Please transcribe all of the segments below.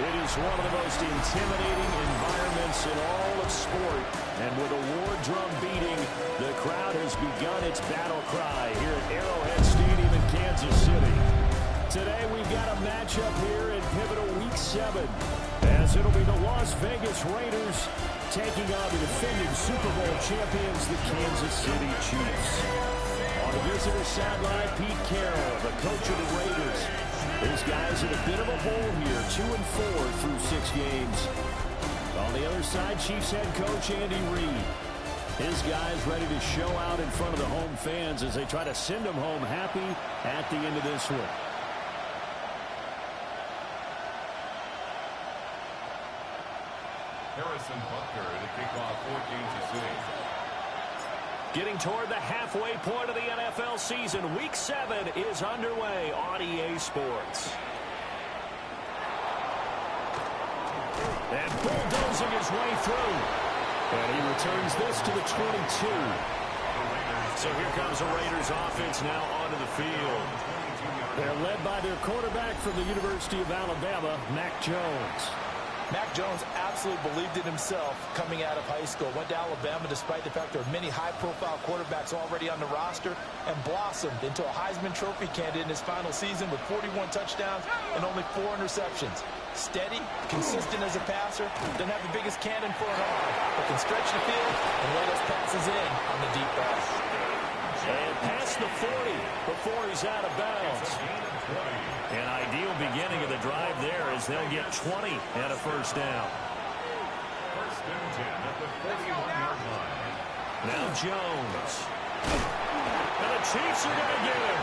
It is one of the most intimidating environments in all of sport. And with a war drum beating, the crowd has begun its battle cry here at Arrowhead Stadium in Kansas City. Today we've got a matchup here in pivotal Week 7, as it'll be the Las Vegas Raiders taking on the defending Super Bowl champions, the Kansas City Chiefs. On the visitor sideline, Pete Carroll, the coach of the Raiders. These guys in a bit of a hole here, 2-4 through 6 games. On the other side, Chiefs head coach Andy Reid. His guys ready to show out in front of the home fans as they try to send them home happy at the end of this one. Harrison Butker to kick off for Kansas City. Getting toward the halfway point of the NFL season, Week 7 is underway on EA Sports. And bulldozing his way through. And he returns this to the 22. So here comes the Raiders offense now onto the field. They're led by their quarterback from the University of Alabama, Mac Jones. Mac Jones absolutely believed in himself coming out of high school. Went to Alabama despite the fact there were many high-profile quarterbacks already on the roster, and blossomed into a Heisman Trophy candidate in his final season with 41 touchdowns and only 4 interceptions. Steady, consistent as a passer, doesn't have the biggest cannon for an arm, but can stretch the field and lay those passes in on the deep pass. And past the 40 before he's out of bounds. An ideal beginning of the drive there as they'll get 20 and a first down. First and 10 at the 41-yard line. Now Jones. And the Chiefs are going to get him.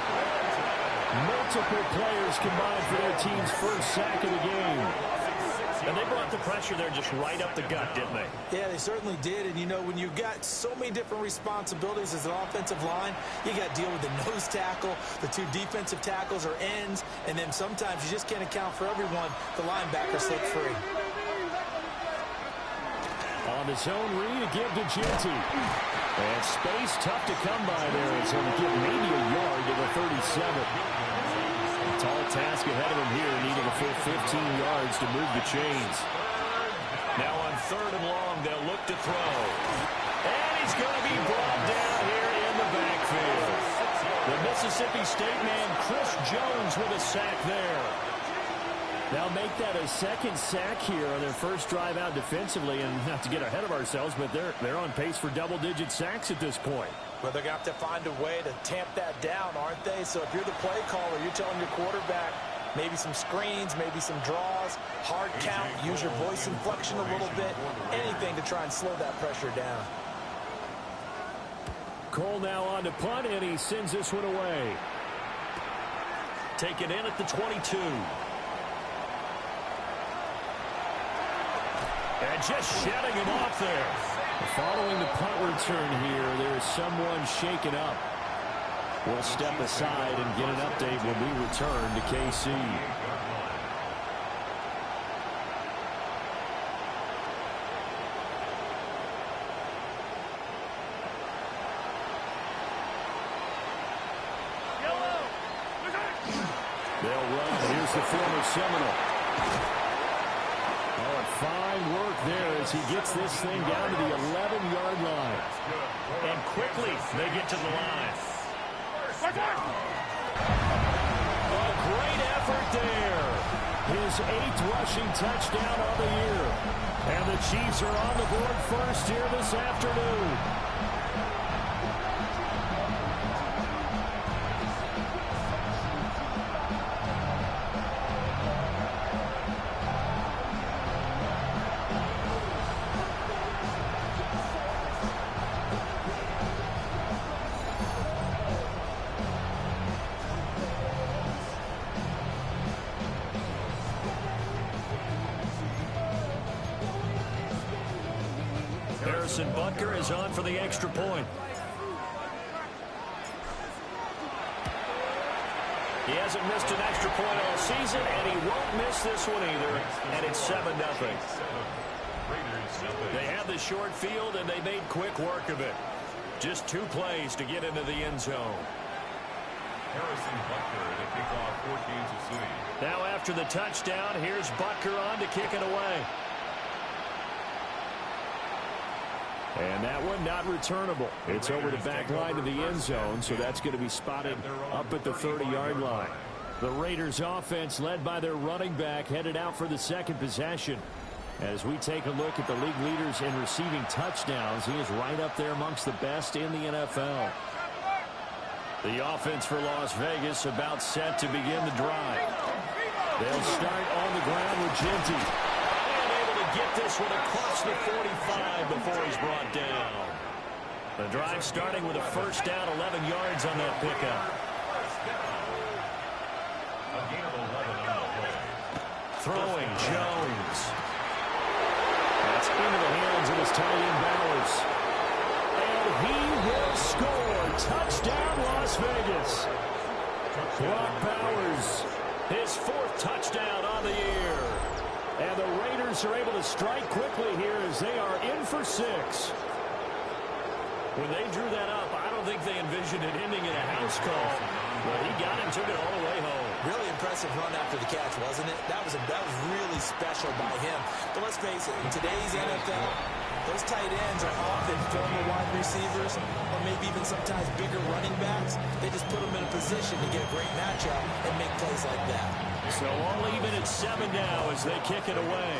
Multiple players combined for their team's first sack of the game. And they brought the pressure there just right up the gut, didn't they? Yeah, they certainly did. And, you know, when you've got so many different responsibilities as an offensive line, you got to deal with the nose tackle, the 2 defensive tackles or ends, and then sometimes you just can't account for everyone. The linebacker slipped free. On the zone read, a give to Genty. And space tough to come by there. It's going to give maybe a yard to the 37. Tall task ahead of him here, needing a full 15 yards to move the chains. Now on 3rd and long, they'll look to throw. And he's going to be brought down here in the backfield. The Mississippi State man, Chris Jones, with a sack there. They'll make that a second sack here on their first drive out defensively. And not to get ahead of ourselves, but they're on pace for double-digit sacks at this point. Well, they're going to have to find a way to tamp that down, aren't they? So if you're the play caller, you're telling your quarterback maybe some screens, maybe some draws, hard count, use your voice inflection a little bit, anything to try and slow that pressure down. Cole now on to punt, and he sends this one away. Taken in at the 22. And just shedding him off there. Following the punt return here, there's someone shaken up. We'll step aside and get an update when we return to KC. They'll run. Here's the former Seminole. Oh, and fine work there as he gets this thing down to the 11-yard line. And quickly they get to the line. A great effort there. His 8th rushing touchdown of the year. And the Chiefs are on the board first here this afternoon. Harrison Butker is on for the extra point. He hasn't missed an extra point all season, and he won't miss this one either. And it's 7-0. They have the short field, and they made quick work of it. Just 2 plays to get into the end zone. Now after the touchdown, here's Butker on to kick it away. And that one not returnable. It's over the back line of the end zone, so that's going to be spotted up at the 30-yard line. The Raiders offense led by their running back headed out for the second possession. As we take a look at the league leaders in receiving touchdowns, he is right up there amongst the best in the NFL. The offense for Las Vegas about set to begin the drive. They'll start on the ground with Genty. And able to get this one across the 45 before he's brought down. The drive starting with a first down, 11 yards on that pickup. Throwing Jones. That's into the hands of his tight end Bowers. And he will score. Touchdown, Las Vegas. Brock Bowers, his fourth touchdown on the year. And the Raiders are able to strike quickly here as they are in for 6. When they drew that up, I don't think they envisioned it ending in a house call. But he got it and took it all the way home. Really impressive run after the catch, wasn't it? That was really special by him. But let's face it, in today's NFL, those tight ends are often former wide receivers or maybe even sometimes bigger running backs. They just put them in a position to get a great matchup and make plays like that. So all even at 7 now as they kick it away.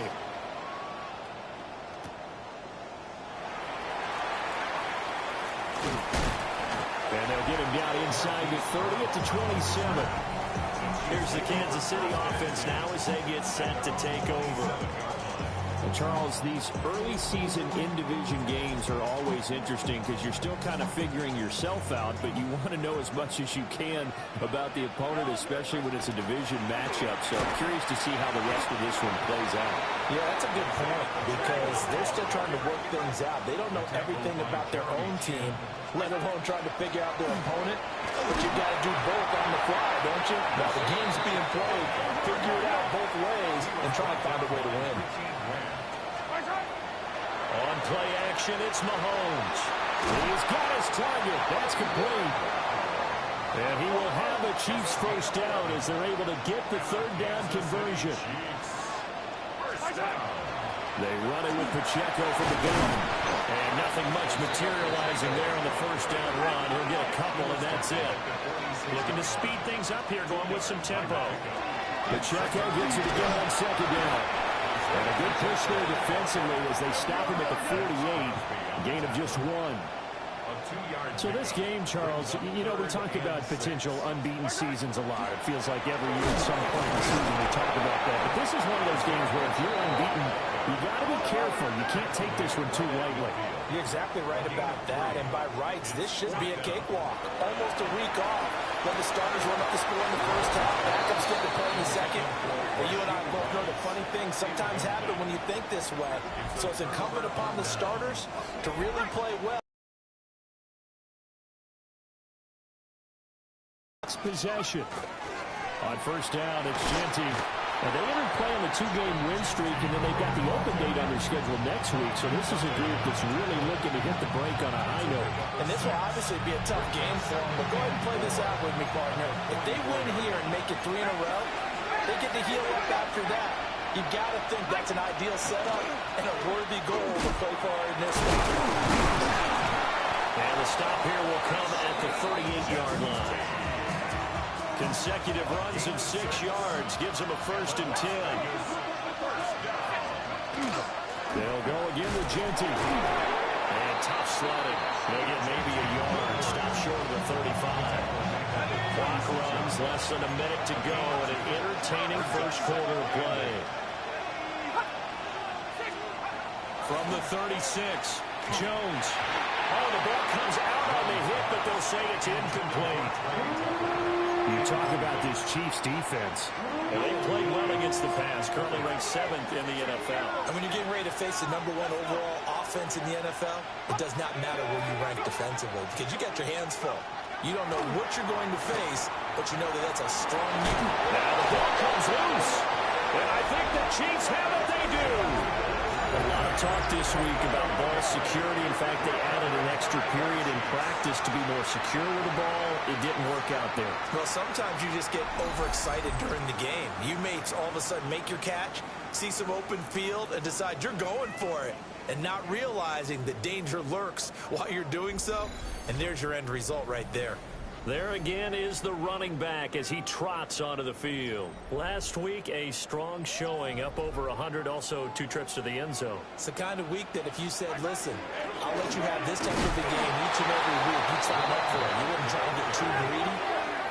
And they'll get him down inside the 30 to 27. Here's the Kansas City offense now as they get set to take over. Charles, these early season in-division games are always interesting because you're still kind of figuring yourself out, but you want to know as much as you can about the opponent, especially when it's a division matchup. So I'm curious to see how the rest of this one plays out. Yeah, that's a good point because they're still trying to work things out. They don't know everything about their own team, let alone trying to figure out their opponent. But you got to do both on the fly, don't you? Now the game's being played, figure it out both ways and try and find a way to win. On play action, it's Mahomes. He's got his target. That's complete. And he will have the Chiefs first down as they're able to get the third down conversion. They run it with Pacheco from the gun. And nothing much materializing there on the first down run. He'll get a couple, and that's it. Looking to speed things up here, going with some tempo. Pacheco gets it again on second down. And a good push there defensively as they stop him at the 48. Gain of just 1. So this game, Charles, you know, we talk about potential unbeaten seasons a lot. It feels like every year at some point in the season we talk about that. But this is one of those games where if you're unbeaten, you got to be careful. You can't take this one too lightly. You're exactly right about that. And by rights, this should be a cakewalk. Almost a week off. When the starters run up the score in the first half, backups get the play in the second. And you and I both know the funny things sometimes happen when you think this way. So it's incumbent upon the starters to really play well. Possession. On first down, it's Genty. And they entered play on the 2-game win streak, and then they've got the open date on their schedule next week. So this is a group that's really looking to hit the break on a high note. And this will obviously be a tough game for them. But go ahead and play this out with me, partner. If they win here and make it 3 in a row, they get to heal up after that. You got to think that's an ideal setup and a worthy goal to play for in this one. And the stop here will come at the 38-yard line. Consecutive runs of 6 yards gives them a first and 10. They'll go again with Genty. And tough sledding. They'll get maybe a yard. Stop short of the 35. Clock runs, less than a minute to go, and an entertaining first quarter of play. From the 36, Jones. Oh, the ball comes out on the hit, but they'll say it's incomplete. You talk about this Chiefs defense. And they played well against the pass, currently ranked 7th in the NFL. And when you're getting ready to face the #1 overall offense in the NFL, it does not matter where you rank defensively because you got your hands full. You don't know what you're going to face, but you know that that's a strong unit. Now the ball comes loose. And I think the Chiefs have what they do. A lot of talk this week about ball security. In fact, they added an extra period in practice to be more secure with the ball. It didn't work out there. Well, sometimes you just get overexcited during the game. You may all of a sudden make your catch, see some open field, and decide you're going for it, and not realizing that danger lurks while you're doing so. And there's your end result right there. There again is the running back as he trots onto the field. Last week, a strong showing, up over 100, also 2 trips to the end zone. It's the kind of week that if you said, listen, I'll let you have this type of a game each and every week, you'd sign up for it. You wouldn't try to get too greedy.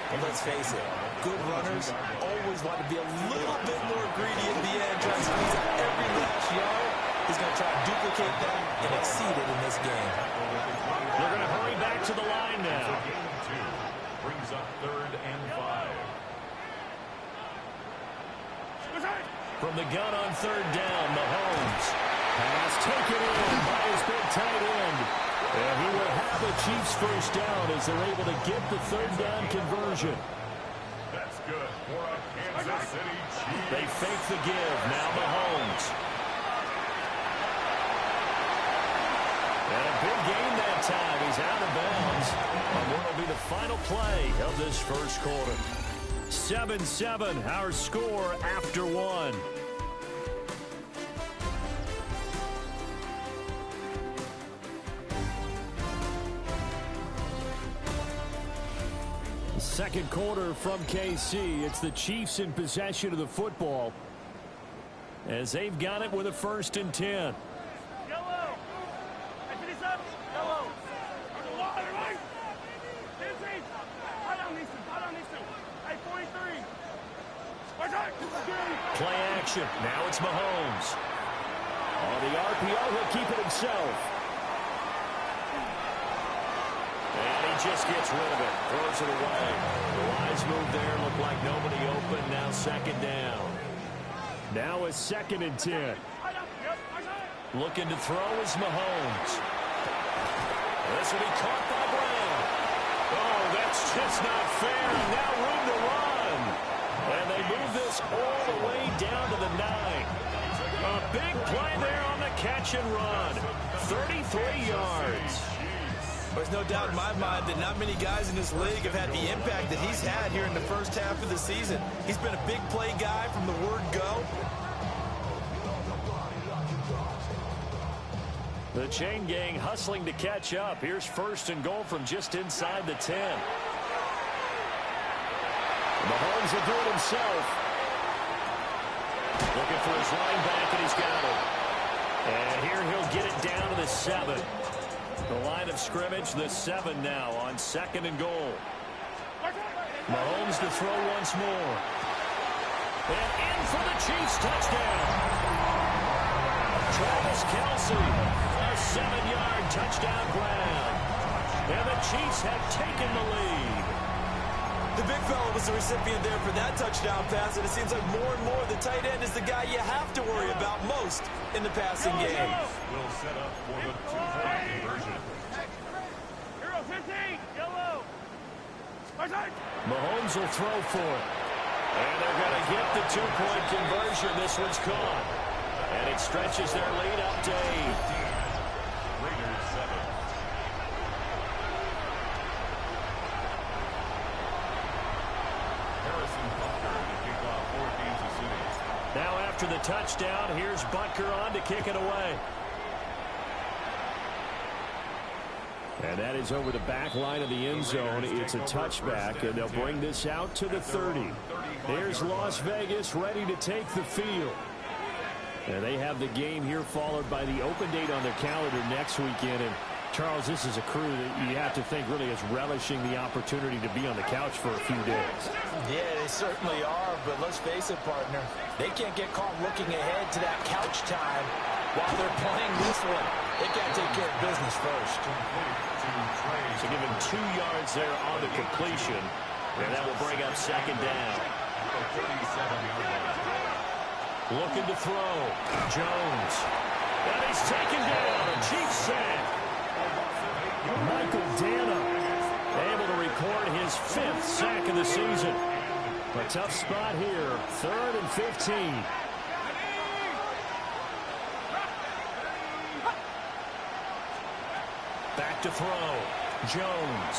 But let's face it, good runners always want to be a little bit more greedy at the end, trying to squeeze out every last yard. He's going to try to duplicate that and exceed it in this game. They're going to hurry back to the line now. Brings up 3rd and 5. From the gun on 3rd down, Mahomes. Pass taken in by his big tight end. And he will have the Chiefs first down as they're able to get the 3rd down conversion. That's good for a Kansas City Chiefs. They fake the give. Now Mahomes. And a big gain that time. He's out of bounds. And what will be the final play of this first quarter? 7-7, our score after 1. Second quarter from KC. It's the Chiefs in possession of the football as they've got it with a 1st and 10. Play action. Now it's Mahomes. On the RPO, he'll keep it himself. And he just gets rid of it. Throws it away. The wise move there. Looked like nobody open. Now 2nd down. Now a 2nd and 10. Looking to throw is Mahomes. This will be caught by Brown. Oh, that's just not fair. And now room to run. And they move this all the way down to the 9. A big play there on the catch and run. 33 yards. There's no doubt in my mind that not many guys in this league have had the impact that he's had here in the first half of the season. He's been a big play guy from the word go. The chain gang hustling to catch up. Here's 1st and goal from just inside the 10. Mahomes will do it himself. Looking for his line back, and he's got it. And here he'll get it down to the 7. The line of scrimmage, the 7 now on 2nd and goal. Mahomes to throw once more. And in for the Chiefs touchdown. Travis Kelce, a 7-yard touchdown grab. And the Chiefs have taken the lead. The big fella was the recipient there for that touchdown pass, and it seems like more and more the tight end is the guy you have to worry about most in the passing game. Will set up for the 2-point conversion. Mahomes will throw for it. And they're going to get the 2-point conversion. This one's caught. And it stretches their lead up to 8. Raiders 7. Now after the touchdown, here's Butker on to kick it away. And that is over the back line of the end zone. It's a touchback, and they'll bring this out to the 30. There's Las Vegas ready to take the field. And they have the game here followed by the open date on their calendar next weekend. And Charles, this is a crew that you have to think really is relishing the opportunity to be on the couch for a few days. Yeah, they certainly are, but let's face it, partner. They can't get caught looking ahead to that couch time while they're playing this one. They got to take care of business first. So give him 2 yards there on the completion, and that will bring up 2nd down. Looking to throw. Jones. And he's taken down. A Chiefs sack. Michael Dana able to record his 5th sack of the season. A tough spot here. 3rd and 15. Back to throw. Jones.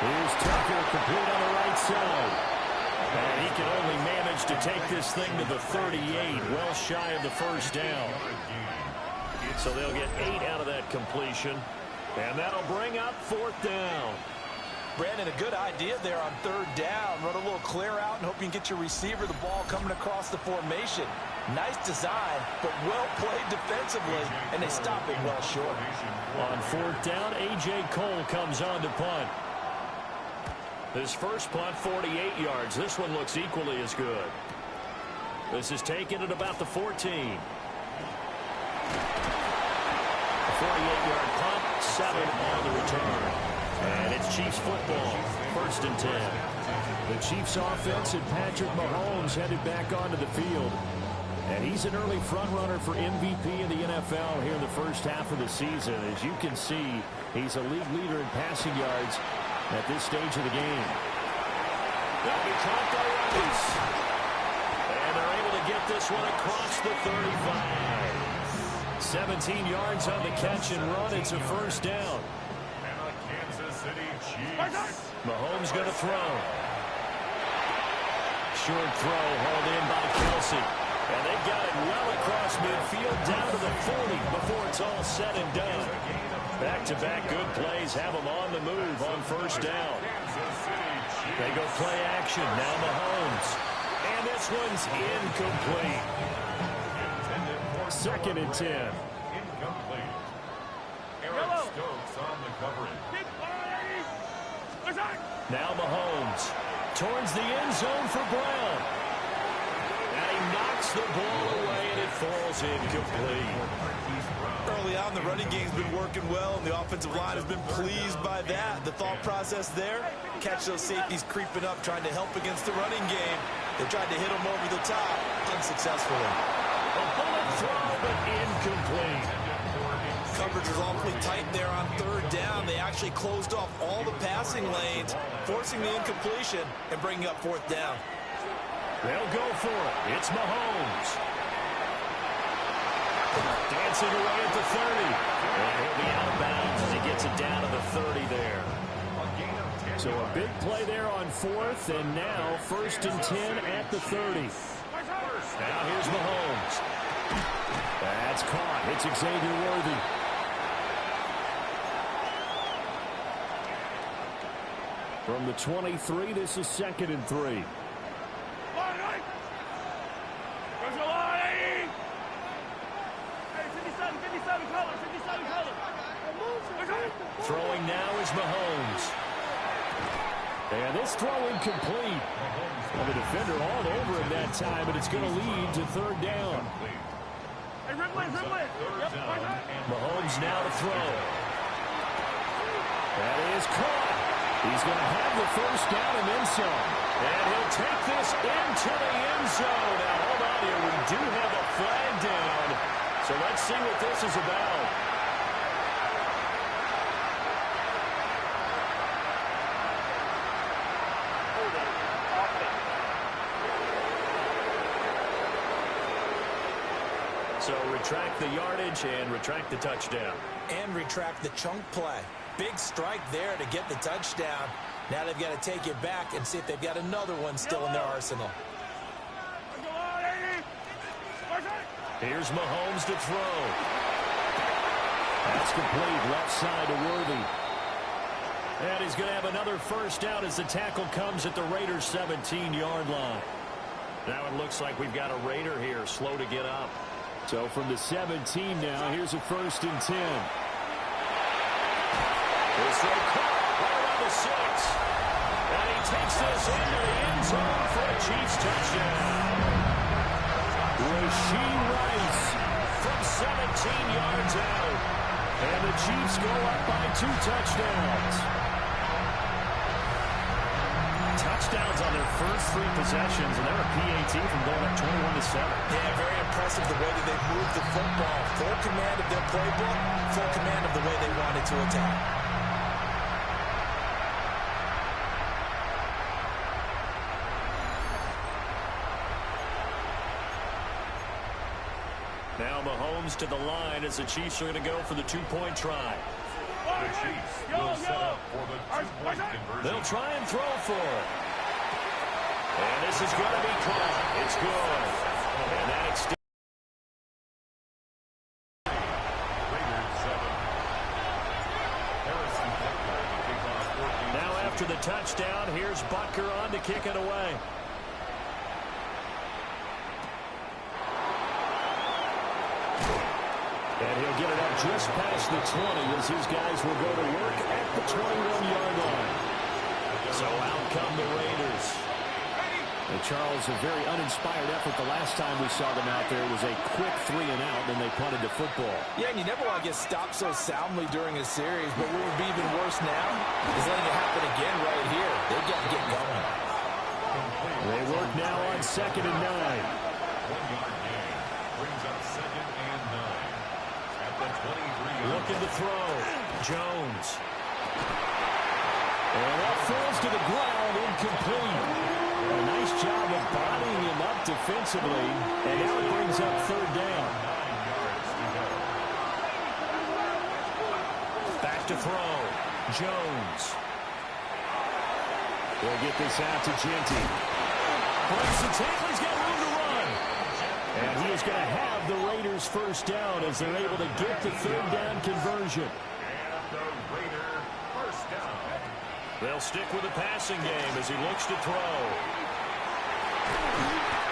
Here's Tucker, complete on the right side. And he can only manage to take this thing to the 38, well shy of the first down. So they'll get 8 out of that completion. And that'll bring up 4th down. Brandon, a good idea there on 3rd down. Run a little clear out and hope you can get your receiver the ball coming across the formation. Nice design, but well played defensively, and they stop it well short. On 4th down, A.J. Cole comes on to punt. His first punt, 48 yards. This one looks equally as good. This is taken at about the 14. A 48-yard punt, 7 on the return. And it's Chiefs football, 1st and 10. The Chiefs offense and Patrick Mahomes headed back onto the field. And he's an early front-runner for MVP in the NFL here in the first half of the season. As you can see, he's a league leader in passing yards at this stage of the game. They'll be caught by Rice. And they're able to get this one across the 35. 17 yards on the catch and run. It's a 1st down. Mahomes going to throw. Short throw hauled in by Kelsey. And they've got it well across midfield down to the 40 before it's all said and done. Back-to-back good plays have them on the move on 1st down. They go play action. Now Mahomes. And this one's incomplete. 2nd and 10. Incomplete. Eric Stokes on the coverage. Now Mahomes towards the end zone for Brown. And he knocks the ball away, and it falls incomplete. Early on, the running game's been working well, and the offensive line has been pleased by that. The thought process there, catch those safeties creeping up, trying to help against the running game. They tried to hit them over the top, unsuccessfully. A bullet throw, but incomplete. Coverage was awfully tight there on 3rd down. They actually closed off all the passing lanes, forcing the incompletion and bringing up 4th down. They'll go for it. It's Mahomes. Dancing away at the 30. And he'll be out of bounds as he gets it down to the 30 there. So a big play there on 4th, and now 1st and 10 at the 30. Now here's Mahomes. That's caught. It's Xavier Worthy. From the 23, this is 2nd and 3. Throwing now is Mahomes. And this throw incomplete. Well, the defender all over him that time, but it's going to lead to 3rd down. Mahomes now to throw. That is caught. He's going to have the 1st down and then some. And he'll take this into the end zone. Now, hold on here. We do have a flag down. So let's see what this is about. So retract the yardage and retract the touchdown. And retract the chunk play. Big strike there to get the touchdown. Now they've got to take it back and see if they've got another one still in their arsenal. Here's Mahomes to throw. That's complete. Left side to Worthy. And he's going to have another 1st down as the tackle comes at the Raiders' 17-yard line. Now it looks like we've got a Raider here, slow to get up. So from the 17 now, here's a 1st and 10. This throw caught right around the 6. And he takes this into the end zone for a Chiefs touchdown. Rasheed Rice from 17 yards out. And the Chiefs go up by 2 touchdowns. Touchdowns on their first 3 possessions, and they're a PAT from going up 21-7. Yeah, very impressive the way that they've moved the football. Full command of their playbook, full command of the way they wanted to attack. Now Mahomes to the line as the Chiefs are going to go for the 2-point try. The Cheifs will set up for the two-point conversion. They'll try and throw for it. And this is going to be caught. It's good. And that extends. Now after the touchdown, here's Butker on to kick it away. And he'll get it up just past the 20 as these guys will go to work at the 21-yard line. So out come the Raiders. And Charles, a very uninspired effort the last time we saw them out there was a quick 3 and out, and they punted the football. Yeah, and you never want to get stopped so soundly during a series, but what would be even worse now is letting it happen again right here. They've got to get going. They work now on 2nd and 9. 1-yard gain brings up 2nd and 9. At the 23-yard line. Looking to throw. Jones. And that falls to the ground, incomplete. A nice job of bodying him up defensively, and now it brings up 3rd down. 9 yards to go. Back to throw. Jones. They'll get this out to Genty. Breaks the tackle. He's got room to run. And he is going to have the Raiders' 1st down as they're able to get the 3rd down conversion. And the Raider 1st down. They'll stick with the passing game as he looks to throw.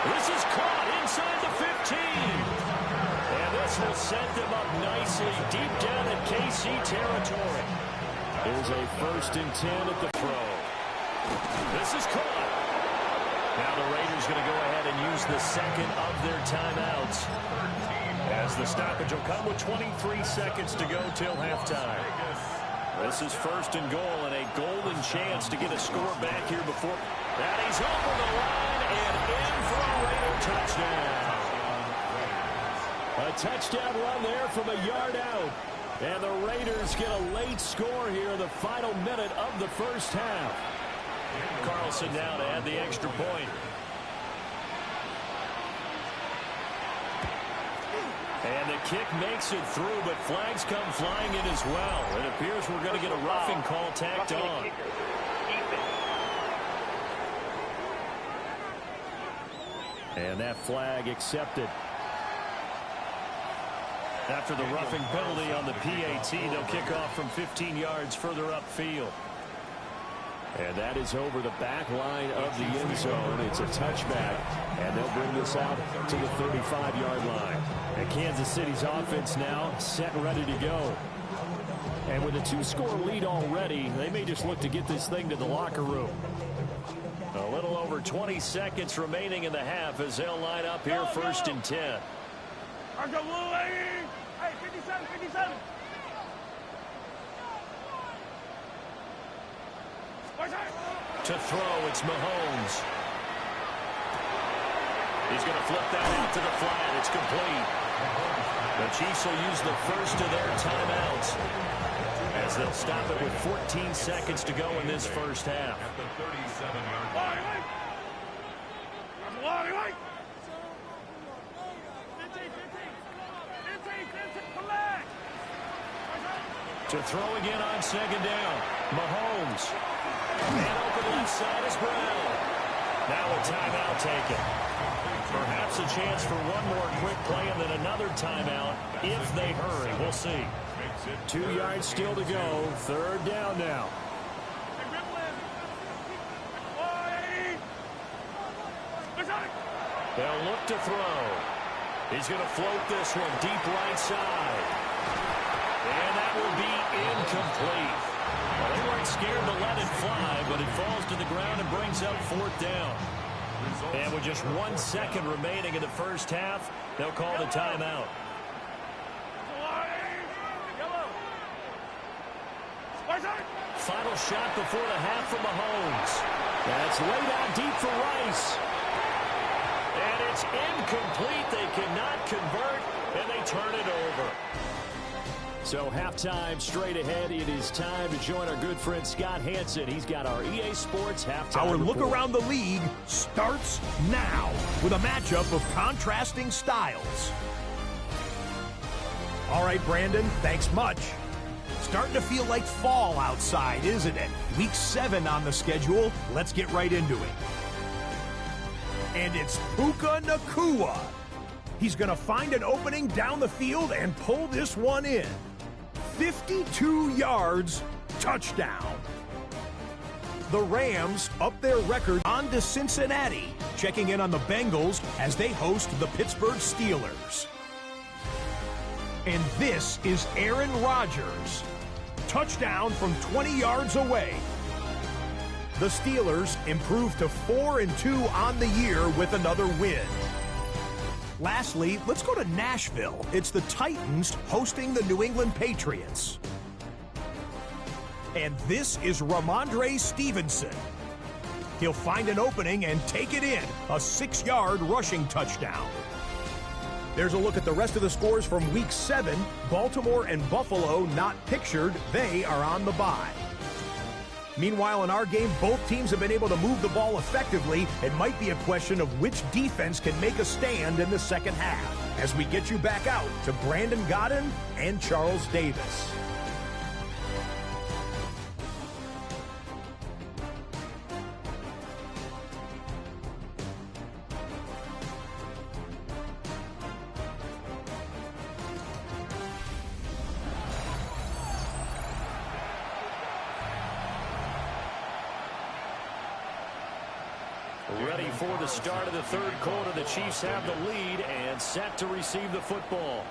This is caught inside the 15. And this will set them up nicely deep down in KC territory. There's a 1st and 10 at the throw. This is caught. Now the Raiders going to go ahead and use the 2nd of their timeouts. As the stoppage will come with 23 seconds to go till halftime. This is 1st and goal and a golden chance to get a score back here before. That he's over the line and in for a Raider touchdown. A touchdown run there from a yard out. And the Raiders get a late score here in the final minute of the 1st half. Carlson now to add the extra point. And the kick makes it through, but flags come flying in as well. It appears we're going to get a roughing call tacked on. And that flag accepted. After the roughing penalty on the PAT, they'll kick off from 15 yards further upfield. And that is over the back line of the end zone. It's a touchback, and they'll bring this out to the 35-yard line. And Kansas City's offense now set and ready to go. And with a 2-score lead already, they may just look to get this thing to the locker room. A little over 20 seconds remaining in the half as they'll line up here 1st and 10. Hey, 57, 57. To throw, it's Mahomes. He's going to flip that out to the flat. It's complete. The Chiefs will use the 1st of their timeouts as they'll stop it with 14 seconds to go in this 1st half. At the 37-yard line. To throw again on 2nd down. Mahomes. And open left side is Brown. Now a timeout taken. Perhaps a chance for one more quick play and then another timeout if they hurry. We'll see. 2 yards still to go. 3rd down now. They'll look to throw. He's going to float this one deep right side. And that will be incomplete. Well, they weren't scared to let it fly, but it falls to the ground and brings up 4th down. And with just 1 second remaining in the 1st half, they'll call the timeout. Final shot before the half from Mahomes. That's laid out deep for Rice. And it's incomplete. They cannot convert, and they turn it over. So halftime straight ahead. It is time to join our good friend Scott Hansen. He's got our EA Sports halftime Our report. look around the league starts now with a matchup of contrasting styles. All right, Brandon, thanks much. Starting to feel like fall outside, isn't it? Week 7 on the schedule. Let's get right into it. And it's Puka Nacua. He's going to find an opening down the field and pull this one in. 52 yards, touchdown. The Rams up their record on to Cincinnati, checking in on the Bengals as they host the Pittsburgh Steelers. And this is Aaron Rodgers. Touchdown from 20 yards away. The Steelers improved to 4-2 on the year with another win. Lastly, let's go to Nashville. It's the Titans hosting the New England Patriots. And this is Ramondre Stevenson. He'll find an opening and take it in. A 6-yard rushing touchdown. There's a look at the rest of the scores from Week 7. Baltimore and Buffalo not pictured. They are on the bye. Meanwhile, in our game, both teams have been able to move the ball effectively. It might be a question of which defense can make a stand in the second half. As we get you back out to Brandon Godden and Charles Davis. Ready for the start of the third quarter. The Chiefs have the lead and set to receive the football.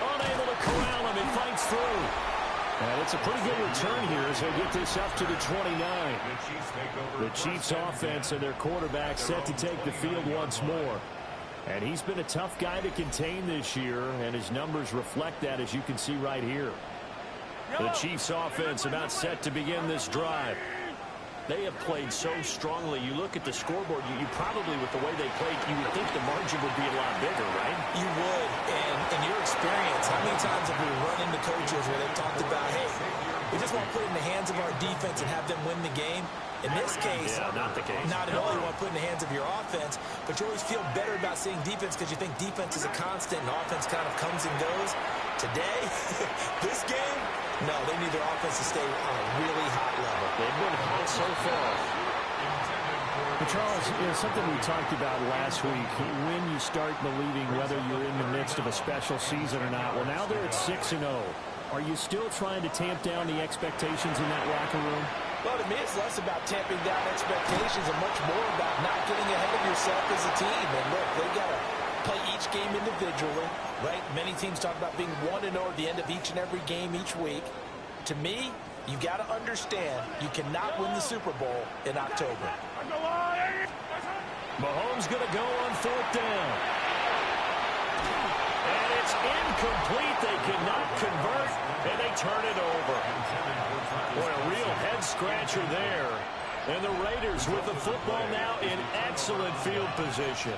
Unable to corral him. He fights through. And it's a pretty good return here as they get this up to the 29. The Chiefs offense and their quarterback set to take the field once more. And he's been a tough guy to contain this year, and his numbers reflect that, as you can see right here. The Chiefs offense about set to begin this drive. They have played so strongly. You look at the scoreboard, you probably, with the way they played, you would think the margin would be a lot bigger, right? You would. And in your experience, how many times have we run into coaches where they've talked about, hey, we just want to put it in the hands of our defense and have them win the game? In this case, not the case. Not at all. You want to put it in the hands of your offense, but you always feel better about seeing defense because you think defense is a constant and offense kind of comes and goes. Today, this game, no, they need their offense to stay on a really hot level. They've been hot so far. But Charles, something we talked about last week, when you start believing whether you're in the midst of a special season or not. Well, now they're at 6-0. Are you still trying to tamp down the expectations in that locker room? Well, to me, it's less about tamping down expectations and much more about not getting ahead of yourself as a team. And look, they got to play each game individually, right? Many teams talk about being 1-0 at the end of each and every game each week. To me, you got to understand you cannot win the Super Bowl in October. Mahomes going to go on 4th down. And it's incomplete. They cannot convert, and they turn it over. Boy, a real head-scratcher there. And the Raiders with the football now in excellent field position.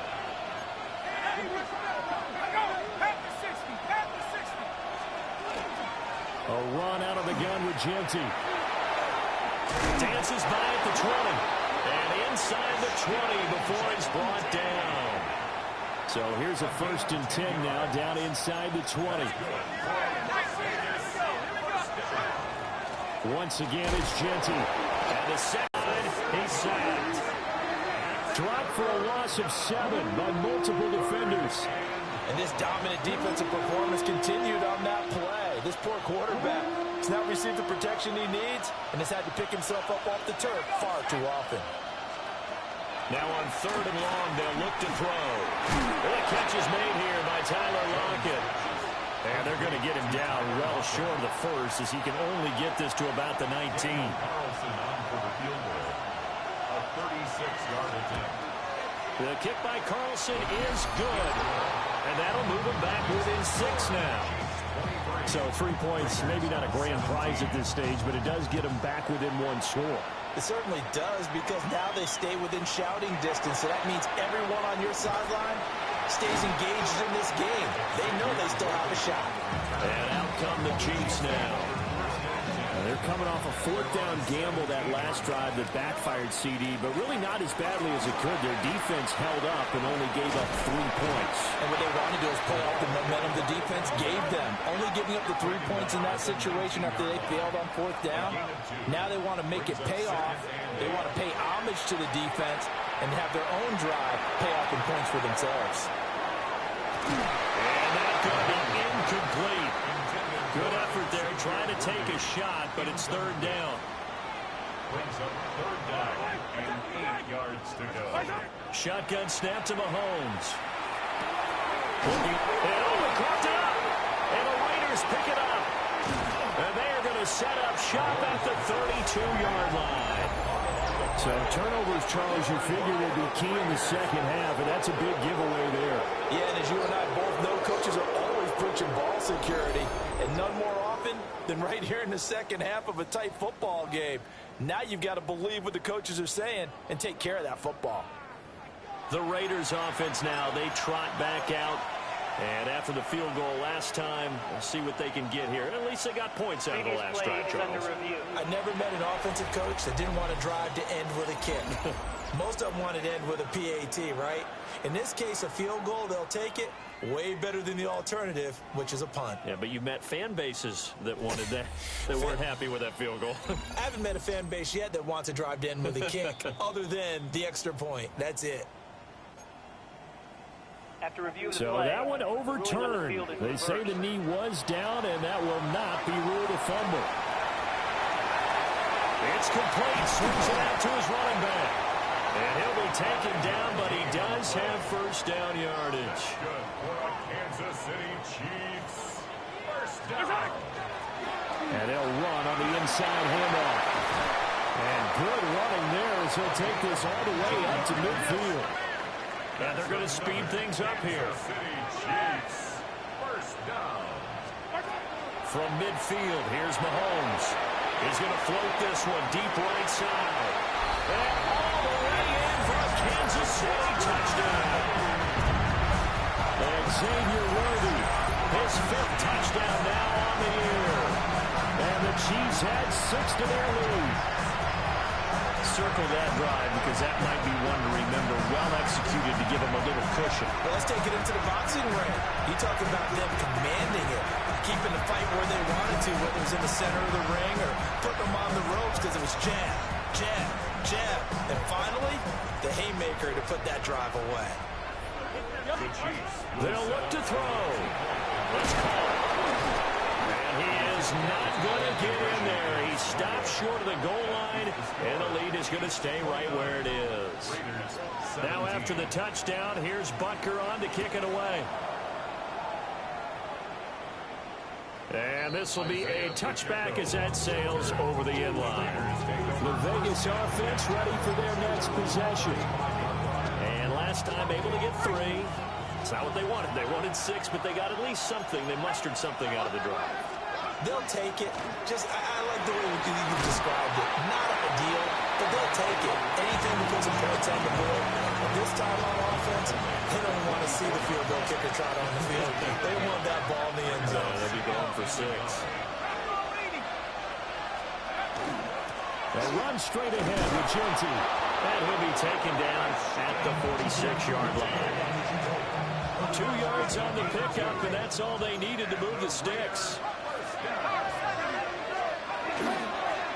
A run out of the gun with Genty. Dances by at the 20. And inside the 20 before he's brought down. So here's a 1st and 10 now, down inside the 20. Once again, it's Genty. And the second, he's sacked. Dropped for a loss of 7 by multiple defenders. And this dominant defensive performance continued on that play. This poor quarterback has not received the protection he needs and has had to pick himself up off the turf far too often. Now on 3rd and long, they'll look to throw. And the catch is made here by Tyler Lockett. And they're going to get him down well short of the first, as he can only get this to about the 19. Carlson on for the field goal. A 36-yard attempt. The kick by Carlson is good. And that'll move him back within 6 now. So 3 points, maybe not a grand prize at this stage, but it does get him back within 1 score. It certainly does, because now they stay within shouting distance. So that means everyone on your sideline stays engaged in this game. They know they still have a shot. And out come the Chiefs now. And they're coming off a 4th down gamble that last drive that backfired CD, but really not as badly as it could. Their defense held up and only gave up 3 points. And what they want to do is play off the momentum of the defense gave them, only giving up the 3 points in that situation after they failed on fourth down. Now they want to make it pay off. They want to pay homage to the defense and have their own drive pay off in points for themselves. And that could be incomplete. Good effort there, trying to take a shot, but it's third down. Brings up third down and 8 yards to go. Shotgun snap to Mahomes. He caught it up. And the Raiders pick it up. And they are going to set up shop at the 32-yard line. So turnovers, Charles, you figure will be key in the second half, and that's a big giveaway there. Yeah, and as you and I both know, coaches are always preaching ball security, and none more often than right here in the second half of a tight football game. Now you've got to believe what the coaches are saying and take care of that football. The Raiders offense now, they trot back out. And after the field goal last time, we'll see what they can get here. At least they got points out of the last drive, Charles. I never met an offensive coach that didn't want to drive to end with a kick. Most of them wanted to end with a PAT, right? In this case, a field goal, they'll take it. Way better than the alternative, which is a punt. Yeah, but you met fan bases that wanted that, that weren't happy with that field goal. I haven't met a fan base yet that wants to drive to end with a kick, other than the extra point. That's it. After review of the So play, that one overturned. They say the knee was down, and that will not be ruled a fumble. It's complete. Swings it out to his running back. And he'll be taken down, but he does have first down yardage. Good for a Kansas City Chiefs. First down. And they'll run on the inside handoff. And good running there as he'll take this all the way up to midfield. And they're going to speed things up here. City Chiefs. First down. From midfield, here's Mahomes. He's going to float this one deep right side. And all the way in for a Kansas City touchdown. And Xavier Worthy, His fifth touchdown now on the year. and the Chiefs had 6 to their lead. Circle that drive because that might be one to remember. Well executed to give them a little cushion. Well, let's take it into the boxing ring. You talk about them commanding it, keeping the fight where they wanted to, whether it was in the center of the ring or putting them on the ropes because it was jab, jab, jab. And finally, the haymaker to put that drive away. The Chiefs. They'll look to throw. Let's call it. And he is not going to get in there. He stops short of the goal line, and the lead is going to stay right where it is. Now after the touchdown, here's Butker on to kick it away. And this will be a touchback as that sails over the end line. The Vegas offense ready for their next possession. And last time able to get 3. It's not what they wanted. They wanted 6, but they got at least something. They mustered something out of the drive. They'll take it. I like the way you described it. Not ideal, but they'll take it. Anything that puts some points on the board. But this time on offense, they don't want to see the field goal kicker trot on the field. They want that ball in the end zone. They'll be going for 6. They run straight ahead with Genty. And he'll be taken down at the 46-yard line. 2 yards on the pickup, and that's all they needed to move the sticks.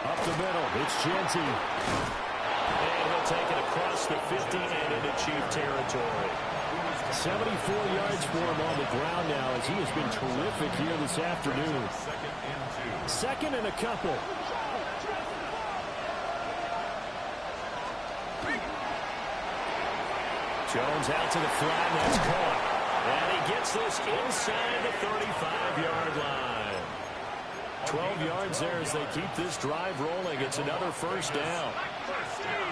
Up the middle, it's Genty. And he'll take it across the 50 and into Chief territory. 74 yards for him on the ground now as he has been terrific here this afternoon. Second and a couple. Jones out to the flat, and that's caught. And he gets this inside the 35-yard line. 12 yards there as they keep this drive rolling. It's another first down. First and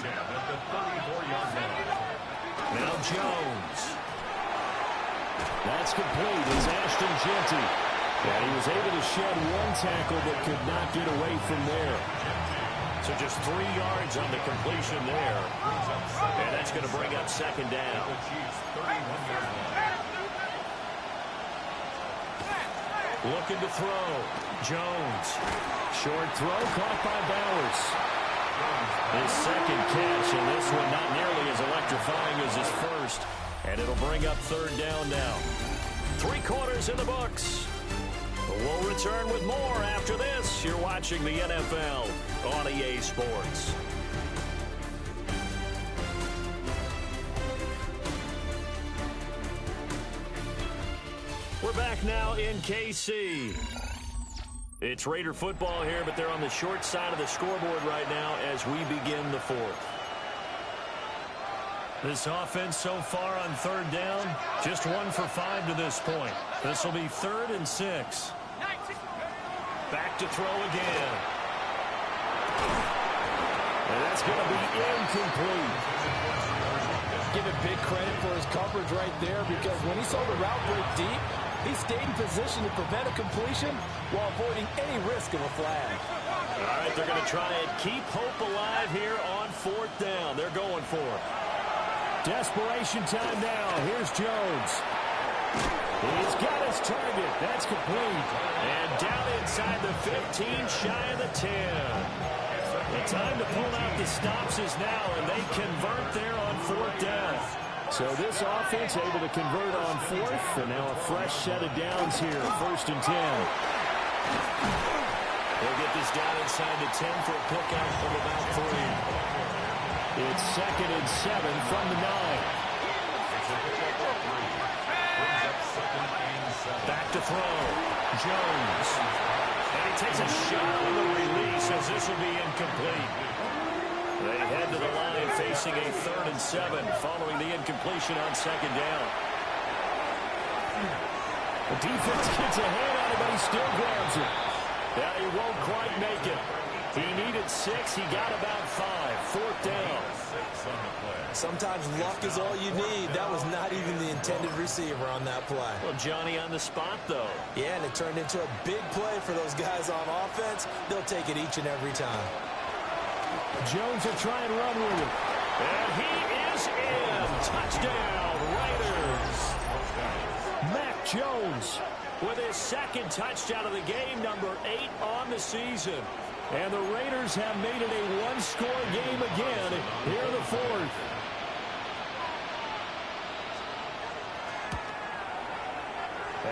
10 at the 34-yard line. Now Jones. That's complete as Ashton Genty. And he was able to shed 1 tackle but could not get away from there. So just 3 yards on the completion there. And that's going to bring up second down. Looking to throw. Jones. Short throw caught by Bowers. His second catch, and this one not nearly as electrifying as his first. And it'll bring up third down now. 3 quarters in the books. We'll return with more after this. You're watching the NFL on EA Sports. We're back now in KC. It's Raider football here, but they're on the short side of the scoreboard right now as we begin the fourth. This offense so far on third down, just 1 for 5 to this point. This will be 3rd and 6. Back to throw again. And that's going to be incomplete. Give him big credit for his coverage right there, because when he saw the route break deep, he stayed in position to prevent a completion while avoiding any risk of a flag. All right, they're going to try and keep hope alive here on 4th down. They're going for it. Desperation time now. Here's Jones. He's got his target. That's complete. And down inside the 15, shy of the 10. The time to pull out the stops is now, and they convert there on 4th down. So this offense able to convert on 4th, and now a fresh set of downs here, 1st and 10. They'll get this down inside the 10 for a pickup of about 3. It's 2nd and 7 from the 9. Back to throw. Jones. And he takes a shot on the release as this will be incomplete. They head to the line facing a 3rd and 7 following the incompletion on 2nd down. The defense gets a hand on it, but he still grabs it. Yeah, he won't quite make it. He needed 6. He got about 5. 4th down. Sometimes luck is all you need. That was not even the intended receiver on that play. Well, Johnny on the spot, though. Yeah, and it turned into a big play for those guys on offense. They'll take it each and every time. Jones will try and run with it. And he is in. Touchdown, Raiders. Mac Jones with his 2nd touchdown of the game, number 8 on the season. And the Raiders have made it a 1-score game again here in the 4th.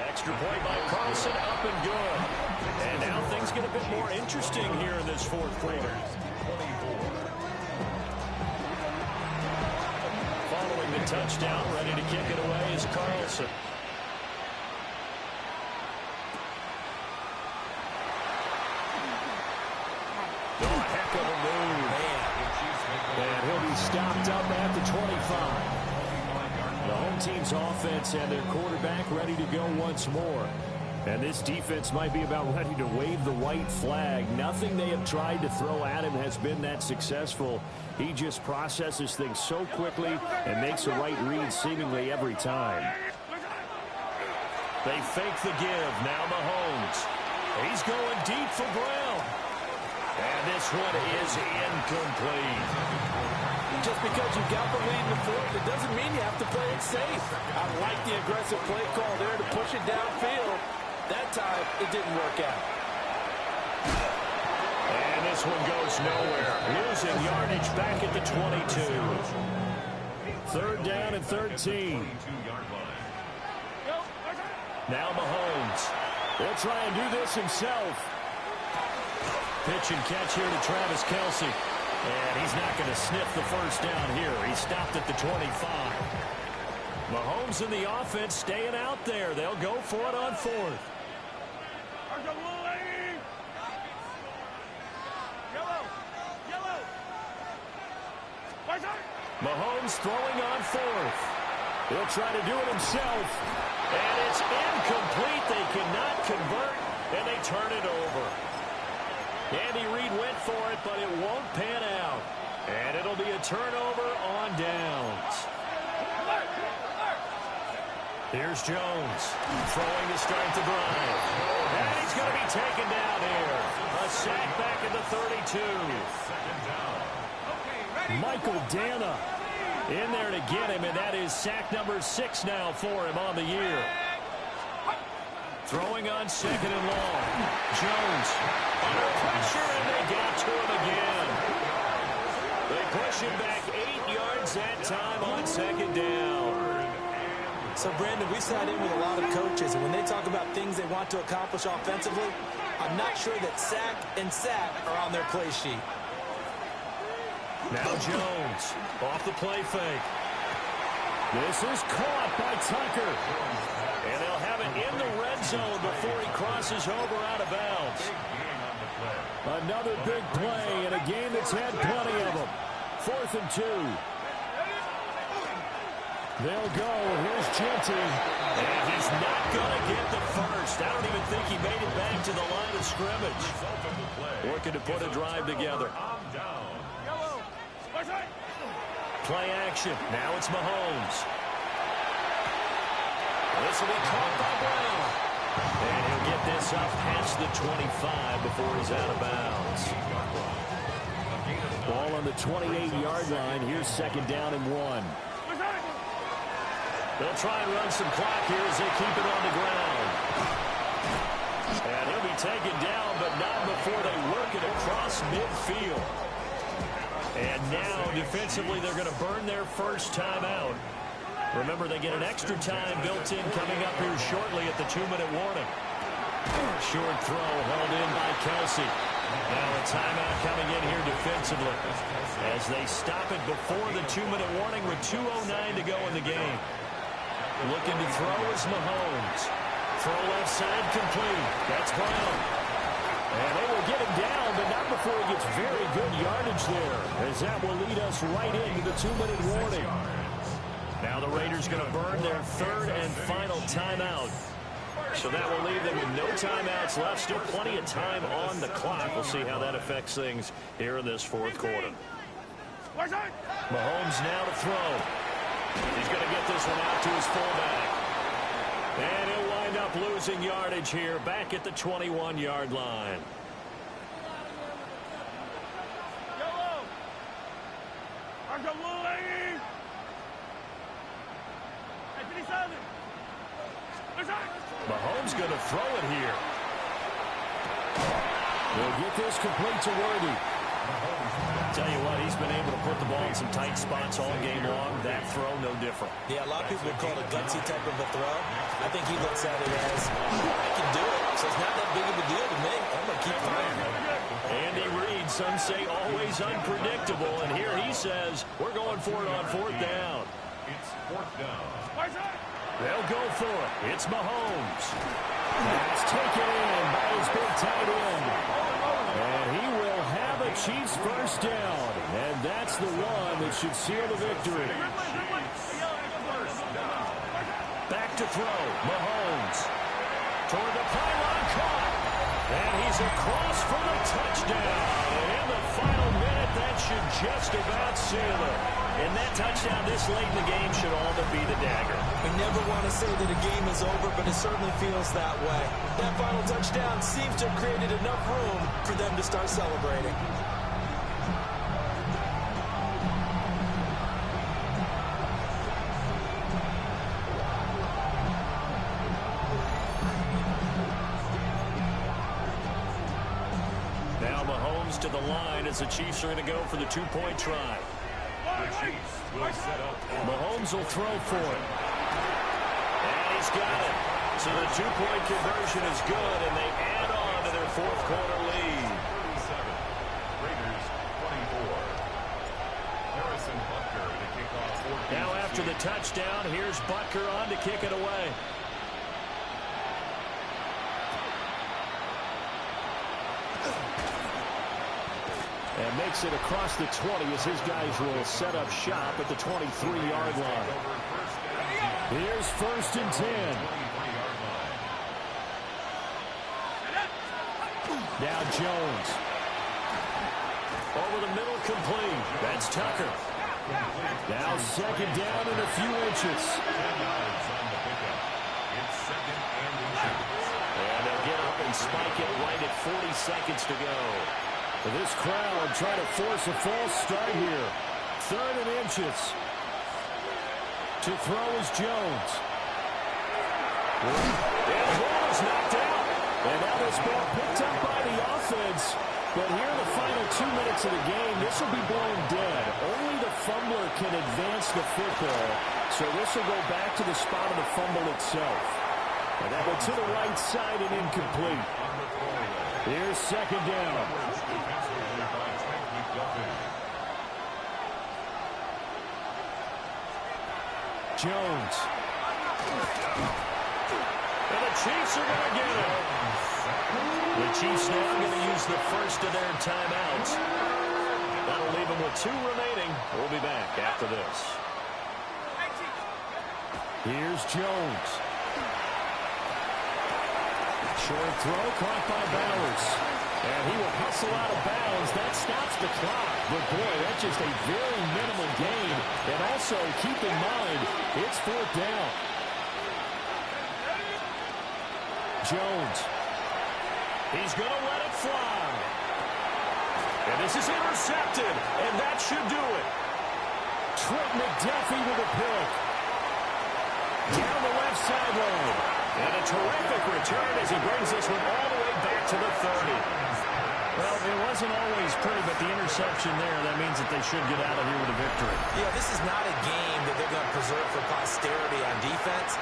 Extra point by Carlson, up and good. And now things get a bit more interesting here in this 4th quarter. Following the touchdown, ready to kick it away is Carlson. Oh, heck of a move. And he'll be stopped up at the 25. The home team's offense and their quarterback ready to go once more. And this defense might be about ready to wave the white flag. Nothing they have tried to throw at him has been that successful. He just processes things so quickly and makes the right read seemingly every time. They fake the give. Now Mahomes. He's going deep for Brown. And this one is incomplete. Just because you got the lead in the 4th, it doesn't mean you have to play it safe. I like the aggressive play call there to push it downfield. That time, it didn't work out. And this one goes nowhere. Losing yardage back at the 22. 3rd down and 13. Now Mahomes. He'll try and do this himself. Pitch and catch here to Travis Kelce. And he's not going to sniff the 1st down here. He stopped at the 25. Mahomes and the offense staying out there. They'll go for it on 4th. Mahomes throwing on 4th. He'll try to do it himself. And it's incomplete. They cannot convert, and they turn it over. Andy Reid went for it, but it won't pan out. And it'll be a turnover on downs. Here's Jones throwing to start the drive. And he's going to be taken down here. A sack back at the 32. Michael Dana in there to get him, and that is sack number 6 now for him on the year. Throwing on 2nd and long. Jones under pressure, and they get to him again. They push him back 8 yards that time on 2nd down. So, Brandon, we sat in with a lot of coaches, and when they talk about things they want to accomplish offensively, I'm not sure that sack and sack are on their play sheet. Now Jones off the play fake. This is caught by Tucker. And they'll have it in the red zone before he crosses over out of bounds. Another big play in a game that's had plenty of them. 4th and 2. They'll go. Here's Genty. And he's not going to get the first. I don't even think he made it back to the line of scrimmage. Working to put a drive together. Play action. Now it's Mahomes. This will be caught by Brown. And he'll get this up past the 25 before he's out of bounds. Ball on the 28-yard line. Here's 2nd down and 1. They'll try and run some clock here as they keep it on the ground. And he'll be taken down, but not before they work it across midfield. And now, defensively, they're going to burn their first timeout. Remember, they get an extra time built in coming up here shortly at the 2-minute warning. Short throw held in by Kelsey. Now a timeout coming in here defensively as they stop it before the 2-minute warning with 2:09 to go in the game. Looking to throw is Mahomes. Throw left side complete. That's Brown. And they will get him down, but not before he gets very good yardage there, as that will lead us right into the 2-minute warning. Now the Raiders going to burn their 3rd and final timeout. So that will leave them with no timeouts left. Still plenty of time on the clock. We'll see how that affects things here in this 4th quarter. Mahomes now to throw. He's going to get this one out to his fullback. And he'll wind up losing yardage here back at the 21-yard line. Mahomes going to throw it here. They'll get this complete to Worthy. Tell you what, he's been able to put the ball in some tight spots all game long. That throw, no different. Yeah, a lot of people would call it a gutsy type of a throw. I think he looks at it as, I can do it, so it's not that big of a deal to me. I'm going to keep firing. Andy Reid, some say always unpredictable, and here he says, we're going for it on 4th down. It's 4th down. They'll go for it. It's Mahomes. That's taken in by his big tight end. And he will have a Chiefs first down. And that's the one that should seal the victory. Back to throw. Mahomes. Toward the pylon, caught. And he's across for the touchdown. And in the final minute, that should just about seal it. And that touchdown this late in the game should all but be the dagger. We never want to say that a game is over, but it certainly feels that way. That final touchdown seems to have created enough room for them to start celebrating. Now Mahomes to the line as the Chiefs are going to go for the 2-point try. The Chiefs will set up. Mahomes will throw for it. And he's got it. So the 2-point conversion is good, and they add on to their 4th quarter lead. 37. Raiders 24. Harrison Butker to kick off. Now after the touchdown, here's Butker on to kick it away. And makes it across the 20 as his guys will set up shop at the 23-yard line. Here's 1st and 10. Now Jones. Over the middle, complete. That's Tucker. Now 2nd down and a few inches. And they'll get up and spike it right at 40 seconds to go. This crowd trying to force a false start here. 3rd and inches. To throw is Jones. And the ball is knocked out. And now this ball picked up by the offense. But here in the final 2 minutes of the game, this will be blown dead. Only the fumbler can advance the football. So this will go back to the spot of the fumble itself. And that one to the right side and incomplete. Here's second down. Jones. And the Chiefs are going to get it. The Chiefs now going to use the first of their timeouts. That'll leave them with 2 remaining. We'll be back after this. Here's Jones. Short throw caught by Bowers. And he will hustle out of bounds. That stops the clock. But, boy, that's just a very minimal gain. And also, keep in mind, it's 4th down. Jones. He's going to let it fly. And this is intercepted. And that should do it. Trent McDuffie with a pick. Down the left sideline. And a terrific return as he brings this one all the way back to the 30. Well, it wasn't always pretty, but the interception there, that means that they should get out of here with a victory. Yeah, this is not a game that they're going to preserve for posterity on defense,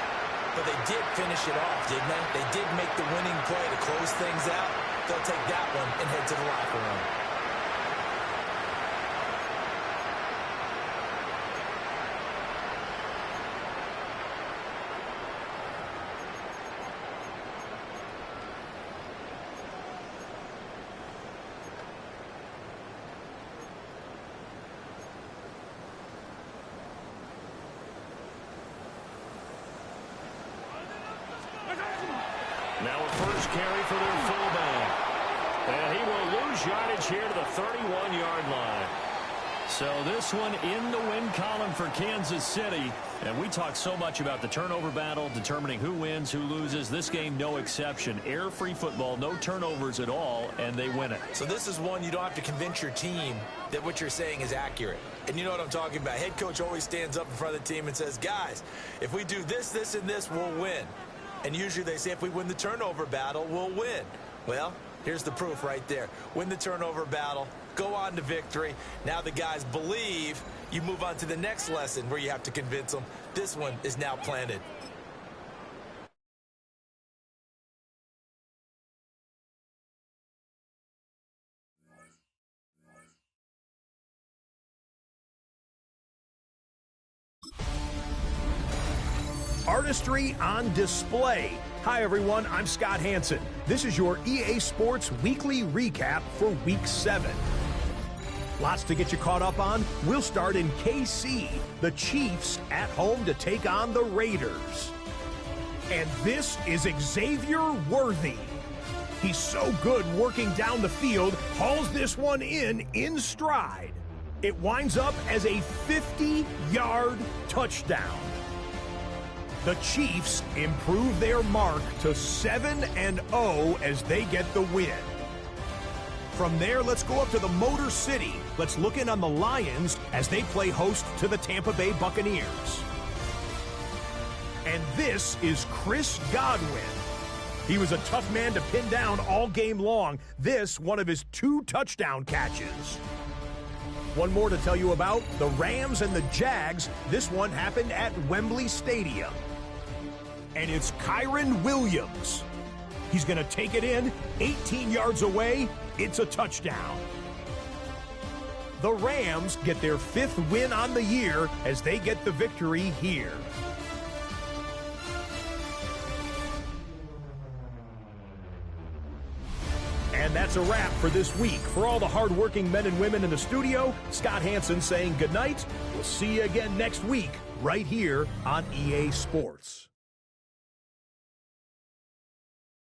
but they did finish it off, didn't they? They did make the winning play to close things out. They'll take that one and head to the locker room. Now a first carry for their fullback. And he will lose yardage here to the 31-yard line. So this one in the win column for Kansas City. And we talk so much about the turnover battle, determining who wins, who loses. This game, no exception. Air-free football, no turnovers at all, and they win it. So this is one you don't have to convince your team that what you're saying is accurate. And you know what I'm talking about. Head coach always stands up in front of the team and says, guys, if we do this, this, and this, we'll win. And usually they say if we win the turnover battle, we'll win. Well, here's the proof right there. Win the turnover battle, go on to victory. Now the guys believe. You move on to the next lesson where you have to convince them. This one is now planted. Artistry on display. Hi, everyone. I'm Scott Hansen. This is your EA Sports Weekly Recap for Week 7. Lots to get you caught up on. We'll start in KC. The Chiefs at home to take on the Raiders. And this is Xavier Worthy. He's so good working down the field, hauls this one in stride. It winds up as a 50-yard touchdown. The Chiefs improve their mark to 7-0 as they get the win. From there, let's go up to the Motor City. Let's look in on the Lions as they play host to the Tampa Bay Buccaneers. And this is Chris Godwin. He was a tough man to pin down all game long. This, one of his 2 touchdown catches. One more to tell you about, the Rams and the Jags. This one happened at Wembley Stadium. And it's Kyron Williams. He's going to take it in, 18 yards away. It's a touchdown. The Rams get their 5th win on the year as they get the victory here. And that's a wrap for this week. For all the hardworking men and women in the studio, Scott Hansen saying goodnight. We'll see you again next week right here on EA Sports.